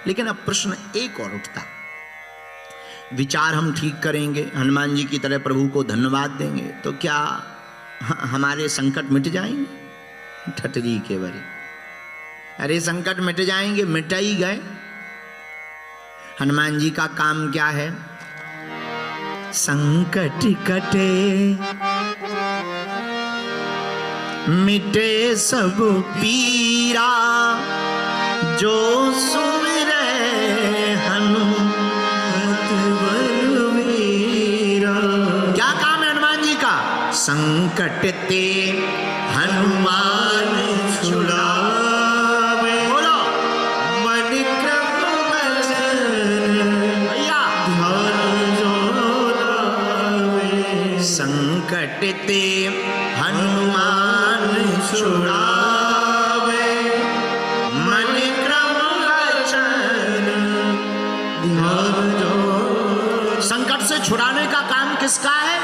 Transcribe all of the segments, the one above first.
लेकिन अब प्रश्न एक और उठता, विचार हम ठीक करेंगे, हनुमान जी की तरह प्रभु को धन्यवाद देंगे तो क्या हमारे संकट मिट जाएंगे? ठटरी के बरे, अरे संकट मिट जाएंगे, मिट ही गए। हनुमान जी का काम क्या है? संकट कटे मिटे सब पीरा, जो सुमिरे हनुमत बलवीरा। क्या काम है हनुमान जी का? संकट ते हनुमान छुड़ावे, बोलो मन क्रम वचन भैया ध्यान जो लावे। संकट ते हनुमान छुड़ावे, मन क्रम वचन ध्यान जो। संकट से छुड़ाने का काम किसका है?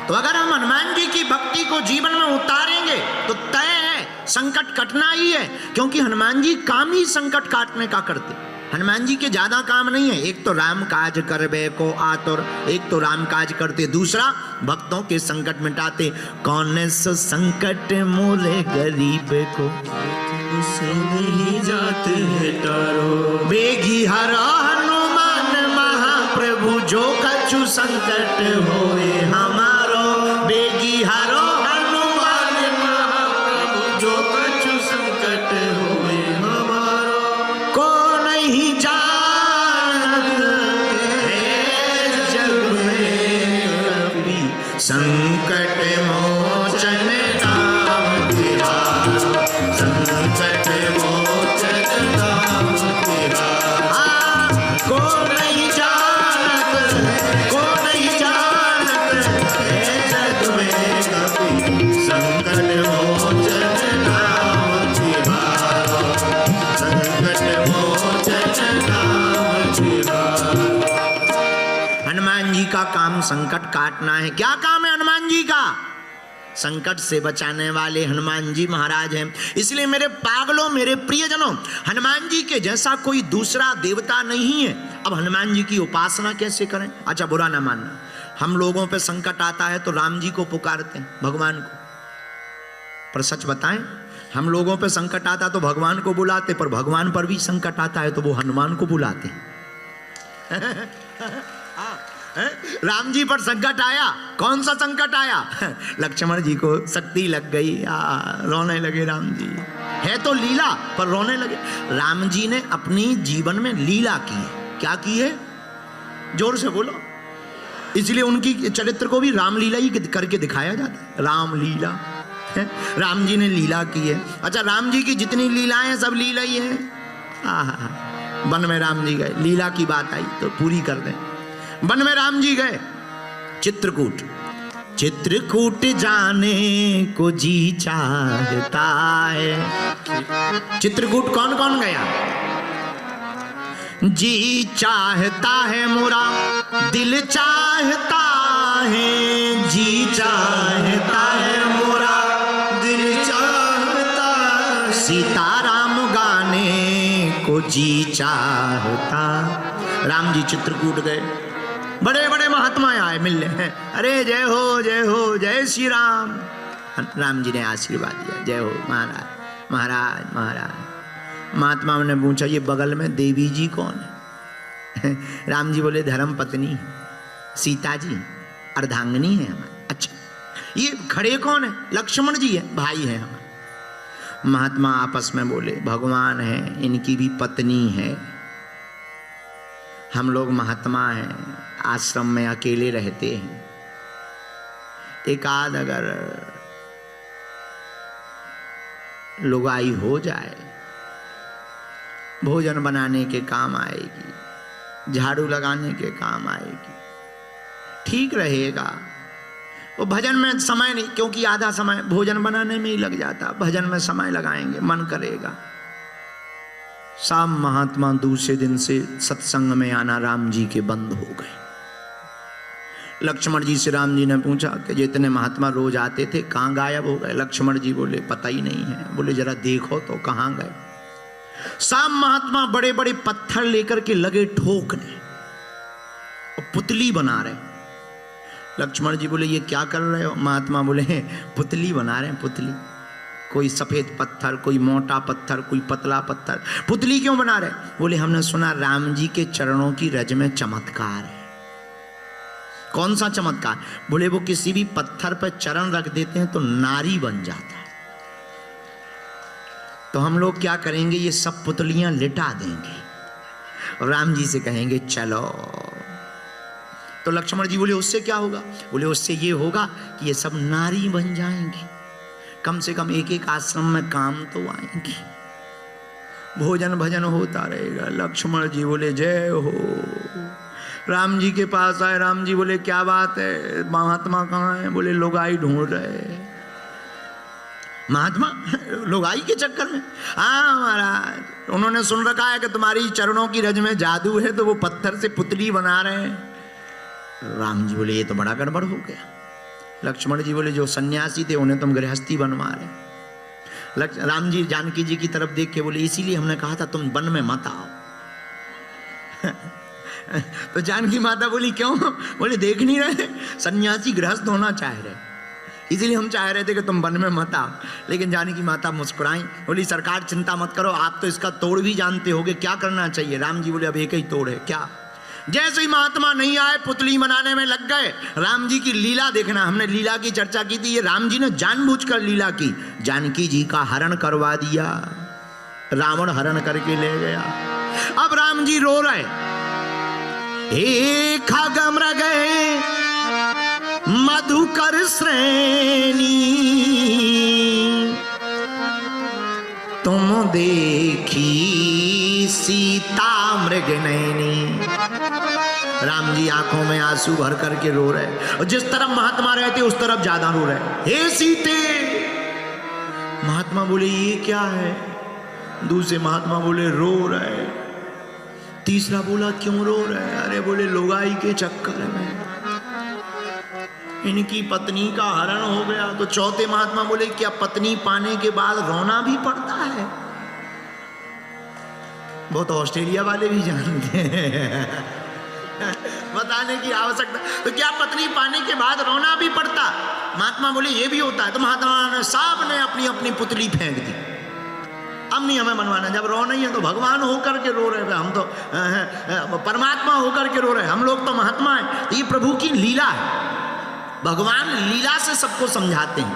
तो अगर हम हनुमान जी की भक्ति को जीवन में उतारेंगे तो तय है संकट कटना ही है, क्योंकि हनुमान जी काम ही संकट काटने का करते। हनुमान जी के ज्यादा काम नहीं है, एक तो राम काज करबे को आतुर, एक तो राम काज करते, दूसरा भक्तों के संकट मिटाते। कौन सो संकट मोले गरीब को उसे नहीं जाते है तारो, बेगी हरा हनुमान महाप्रभु, जो कछु संकट होए हमारो, बेगी हरो हनुमान महाप्रभु, जो कछु संकट होए हमारो। को नहीं जानत है जग में कभी, संकट मोचन नाम तिहारो, संकट मोचन नाम तिहारो। को नहीं जानत, को नहीं जानत है जग में कभी, संकट मोचन नाम तिहारो, संकट मोचन नाम तिहारो। हनुमान जी का काम संकट काटना है। क्या काम है हनुमान जी का? संकट से बचाने वाले हनुमान जी महाराज हैं। इसलिए मेरे पागलों, मेरे प्रियजनों, हनुमान जी के जैसा कोई दूसरा देवता नहीं है। अब हनुमान जी की उपासना कैसे करें? अच्छा बुरा ना मानना, हम लोगों पे संकट आता है तो राम जी को पुकारते हैं, भगवान को। पर सच बताएं, हम लोगों पे संकट आता तो भगवान को बुलाते, पर भगवान पर भी संकट आता है तो वो हनुमान को बुलाते हैं। राम जी पर संकट आया, कौन सा संकट आया? लक्ष्मण जी को शक्ति लग गई, रोने लगे राम जी। है तो लीला, पर रोने लगे। राम जी ने अपनी जीवन में लीला की है। क्या की है? जोर से बोलो। इसलिए उनकी चरित्र को भी रामलीला ही करके दिखाया जाता है, रामलीला। राम जी ने लीला की है। अच्छा, राम जी की जितनी लीलाएं सब लीला ही है। वन में राम जी गए, लीला की बात आई तो पूरी कर दें। वन में राम जी गए, चित्रकूट, चित्रकूट जाने को जी चाहता है। चित्रकूट कौन कौन गया? जी चाहता है मोरा, दिल चाहता है, जी चाहता है मोरा, दिल चाहता है, सीताराम गाने को जी चाहता। राम जी चित्रकूट गए, बड़े बड़े महात्मा आए मिलने हैं। अरे जय हो जय हो, जय श्री राम। राम जी ने आशीर्वाद दिया, जय हो महाराज महाराज महाराज। महात्मा ने पूछा, ये बगल में देवी जी कौन है? राम जी बोले, धर्म पत्नी सीता जी, अर्धांगिनी है हमारी। अच्छा, ये खड़े कौन है? लक्ष्मण जी है, भाई है हमारे। महात्मा आपस में बोले, भगवान है, इनकी भी पत्नी है, हम लोग महात्मा हैं, आश्रम में अकेले रहते हैं, एकाध अगर लुगाई हो जाए, भोजन बनाने के काम आएगी, झाड़ू लगाने के काम आएगी, ठीक रहेगा। वो भजन में समय नहीं, क्योंकि आधा समय भोजन बनाने में ही लग जाता, भजन में समय लगाएंगे, मन करेगा। सब महात्मा दूसरे दिन से सत्संग में आना राम जी के बंद हो गए। लक्ष्मण जी से राम जी ने पूछा कि जितने महात्मा रोज आते थे कहाँ गायब हो गए? लक्ष्मण जी बोले, पता ही नहीं है। बोले, जरा देखो तो कहाँ गए? सब महात्मा बड़े बड़े पत्थर लेकर के लगे ठोकने और पुतली बना रहे। लक्ष्मण जी बोले ये क्या कर रहे हो? महात्मा बोले पुतली बना रहे हैं, पुतली। कोई सफेद पत्थर, कोई मोटा पत्थर, कोई पतला पत्थर, पुतली क्यों बना रहे? बोले हमने सुना राम जी के चरणों की रज में चमत्कार है। कौन सा चमत्कार? बोले वो किसी भी पत्थर पर चरण रख देते हैं तो नारी बन जाता है। तो हम लोग क्या करेंगे, ये सब पुतलियां लिटा देंगे और राम जी से कहेंगे चलो। तो लक्ष्मण जी बोले उससे क्या होगा? बोले उससे ये होगा कि ये सब नारी बन जाएंगी, कम से कम एक एक आश्रम में काम तो आएंगी, भोजन भजन होता रहेगा। लक्ष्मण जी बोले जय हो। राम जी के पास आए। राम जी बोले क्या बात है, महात्मा कहाँ है? बोले लुगाई ढूंढ रहे। महात्मा लुगाई के चक्कर में? हाँ महाराज, उन्होंने सुन रखा है कि तुम्हारी चरणों की रज में जादू है, तो वो पत्थर से पुतली बना रहे हैं। राम जी बोले ये तो बड़ा गड़बड़ हो गया। लक्ष्मण जी बोले जो सन्यासी थे उन्हें तुम गृहस्थी बनवा रहे। राम जी जानकी जी की तरफ देख के बोले इसीलिए हमने कहा था तुम वन में मत आओ। तो जानकी माता बोली क्यों? बोले देख नहीं रहे सन्यासी गृहस्थ होना चाह रहे, इसीलिए हम चाह रहे थे कि तुम वन में मत आओ। लेकिन जानकी माता मुस्कुराई, बोली सरकार चिंता मत करो, आप तो इसका तोड़ भी जानते होगे, क्या करना चाहिए? राम जी बोले अब एक ही तोड़ है। क्या? जैसे ही महात्मा नहीं आए पुतली बनाने में लग गए। राम जी की लीला देखना, हमने लीला की चर्चा की थी, ये राम जी ने जानबूझकर लीला की। जानकी जी का हरण करवा दिया, रावण हरण करके ले गया। अब राम जी रो रहे, हे खगमृग मधुकर श्रेणी तुम देखी सीता मृग नैनी। राम जी आंखों में आंसू भर करके रो रहे, और जिस तरफ महात्मा रहते उस तरफ ज्यादा रो रहे। हे सीते! महात्मा बोले ये क्या है? दूसरे महात्मा बोले रो रहे। तीसरा बोला क्यों रो रहे? अरे बोले लुगाई के चक्कर में इनकी पत्नी का हरण हो गया। तो चौथे महात्मा बोले क्या पत्नी पाने के बाद रोना भी पड़ता है? वो तो ऑस्ट्रेलिया वाले भी जानते हैं, बताने की आवश्यकता। तो क्या पत्नी पाने के बाद रोना भी पड़ता? महात्मा बोले ये भी होता है। तो महात्मा ने साहब ने अपनी अपनी पुतली फेंक दी, अब नहीं हमें मनवाना। जब रो नहीं है तो भगवान होकर के रो रहे, हम तो परमात्मा होकर के रो रहे, हम लोग तो महात्मा है। तो ये प्रभु की लीला है, भगवान लीला से सबको समझाते हैं।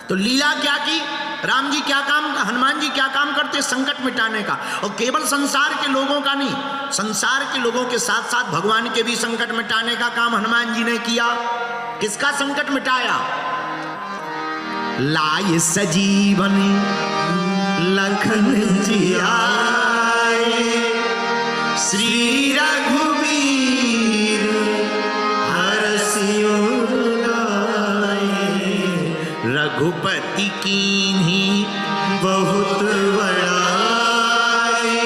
तो लीला क्या की? राम जी क्या काम, हनुमान जी क्या काम करते? संकट मिटाने का। और केवल संसार के लोगों का नहीं, संसार के लोगों के साथ साथ भगवान के भी संकट मिटाने का काम हनुमान जी ने किया। किसका संकट मिटाया? लाए सजीवन लखन जी आए, श्री रघुवीर हरषि रघुपति कीन्ही बहुत बड़ाई,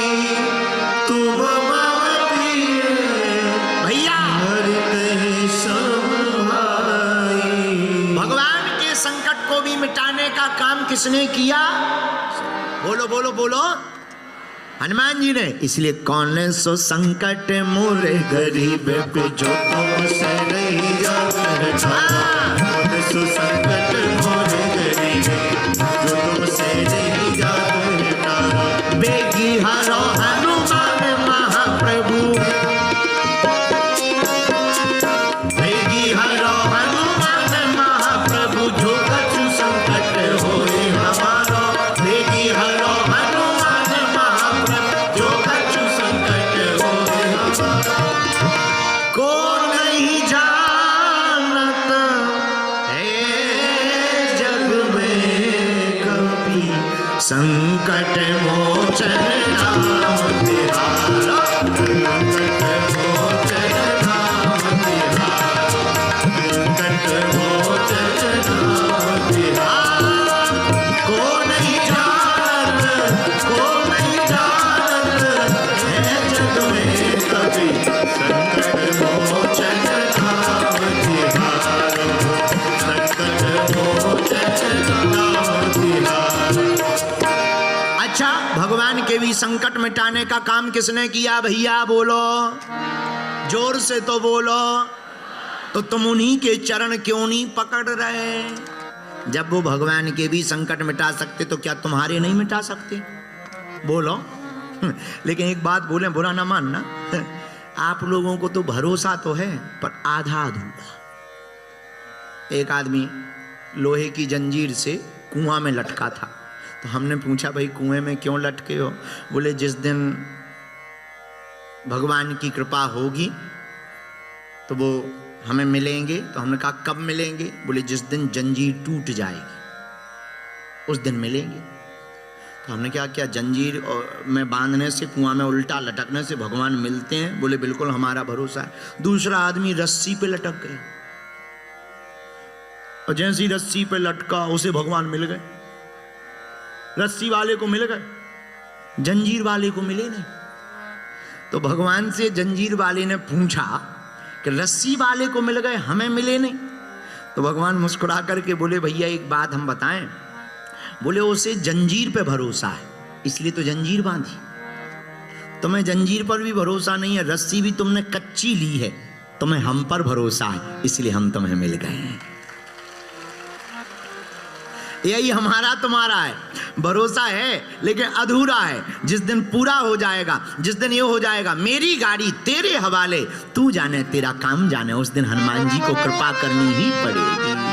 तुम मम प्रिय भैया भगवान के संकट को भी मिटाने का काम किसने किया? बोलो बोलो बोलो, हनुमान जी ने। इसलिए कौन सो संकट मोरे गरीब पे जो तुमसे नहीं जाता, कौन सो संकट मोरे गरीब जो तुमसे नहीं जाता, बेगी हरो हनुमान महाप्रभु, बेगी हरो हनुमान महाप्रभु, जो कछु संकट होए हमारो, बेगी हरो संकट मोचन नाम तिहारा, संकट मोचन नाम तिहारा, संकट मोचन नाम तिहारा। को नहीं जानत है जग में कभी, संकट मोचन नाम तिहारा, संकट मोचन नाम तिहारा। अच्छा, भगवान के भी अभी संकट मिटाने का काम किसने किया भैया? बोलो, जोर से तो बोलो। तो तुम उन्हीं के चरण क्यों नहीं पकड़ रहे? जब वो भगवान के भी संकट मिटा सकते तो क्या तुम्हारे नहीं मिटा सकते? बोलो। लेकिन एक बात बोले, बुरा ना मानना, आप लोगों को तो भरोसा तो है पर आधा अधूरा। एक आदमी लोहे की जंजीर से कुआं में लटका था, तो हमने पूछा भाई कुएं में क्यों लटके हो? बोले जिस दिन भगवान की कृपा होगी तो वो हमें मिलेंगे। तो हमने कहा कब मिलेंगे? बोले जिस दिन जंजीर टूट जाएगी उस दिन मिलेंगे। तो हमने क्या क्या जंजीर में बांधने से, कुआं में उल्टा लटकने से भगवान मिलते हैं? बोले बिल्कुल हमारा भरोसा है। दूसरा आदमी रस्सी पे लटक गया और जैसी रस्सी पे लटका उसे भगवान मिल गए। रस्सी वाले को मिल गए, जंजीर वाले को मिले नहीं। तो भगवान से जंजीर वाले ने पूछा कि रस्सी वाले को मिल गए, हमें मिले नहीं। तो भगवान मुस्कुरा करके बोले भैया एक बात हम बताएं। बोले उसे जंजीर पे भरोसा है इसलिए तो जंजीर बांधी, तुम्हें जंजीर पर भी भरोसा नहीं है, रस्सी भी तुमने कच्ची ली है, तुम्हें हम पर भरोसा है इसलिए हम तुम्हें मिल गए हैं। यही हमारा तुम्हारा है, भरोसा है लेकिन अधूरा है। जिस दिन पूरा हो जाएगा, जिस दिन ये हो जाएगा मेरी गाड़ी तेरे हवाले, तू जाने तेरा काम जाने, उस दिन हनुमान जी को कृपा करनी ही पड़ेगी।